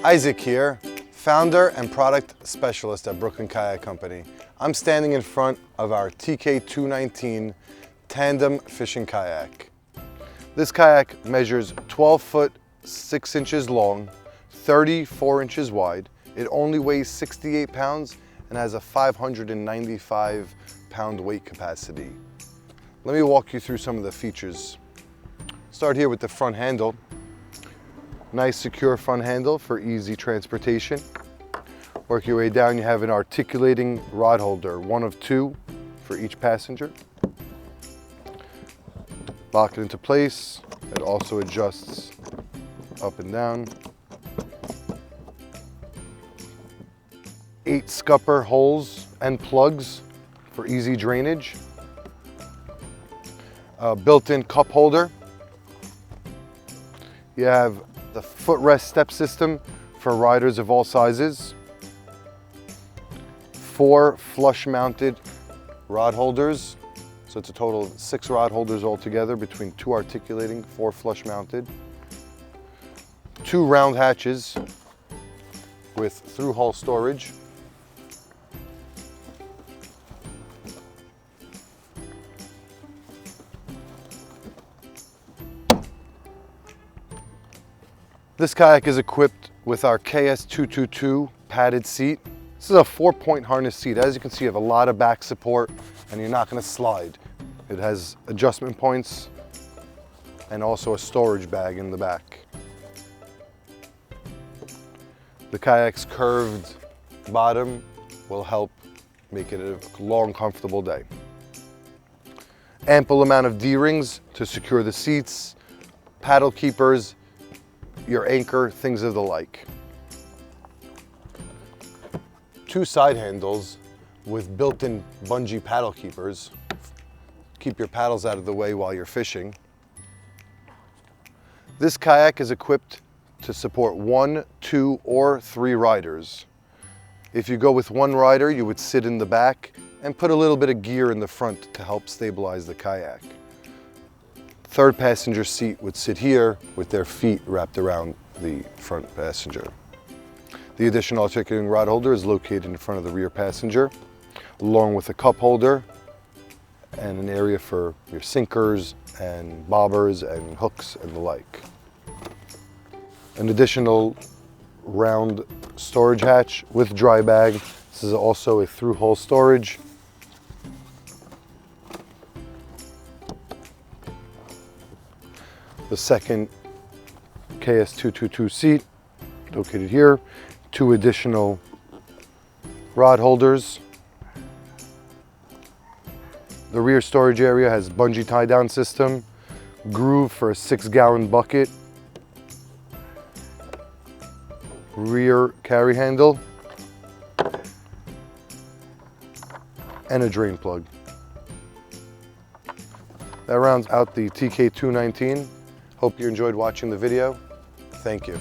Isaac here, founder and product specialist at Kayak Company. I'm standing in front of our TK219 Tandem fishing kayak. This kayak measures 12 foot 6 inches long, 34 inches wide. It only weighs 68 pounds and has a 595 pound weight capacity. Let me walk you through some of the features. Start here with the front handle. Nice secure front handle for easy transportation. Work your way down, you have an articulating rod holder, one of two for each passenger. Lock it into place. It also adjusts up and down. 8 scupper holes and plugs for easy drainage. A built-in cup holder. You have the footrest step system for riders of all sizes. 4 flush mounted rod holders. So it's a total of 6 rod holders altogether between 2 articulating, 4 flush mounted. 2 round hatches with through hull storage. This kayak is equipped with our KS222 padded seat. This is a 4-point harness seat. As you can see, you have a lot of back support and you're not going to slide. It has adjustment points and also a storage bag in the back. The kayak's curved bottom will help make it a long, comfortable day. Ample amount of D-rings to secure the seats, paddle keepers, your anchor, things of the like. 2 side handles with built-in bungee paddle keepers. Keep your paddles out of the way while you're fishing. This kayak is equipped to support 1, 2, or 3 riders. If you go with 1 rider, you would sit in the back and put a little bit of gear in the front to help stabilize the kayak. 3rd passenger seat would sit here with their feet wrapped around the front passenger. The additional articulating rod holder is located in front of the rear passenger, along with a cup holder and an area for your sinkers and bobbers and hooks and the like. An additional round storage hatch with dry bag. This is also a through hull storage. The second KS222 seat located here. 2 additional rod holders. The rear storage area has bungee tie down system, groove for a 6-gallon bucket, rear carry handle, and a drain plug. That rounds out the TK219. Hope you enjoyed watching the video. Thank you.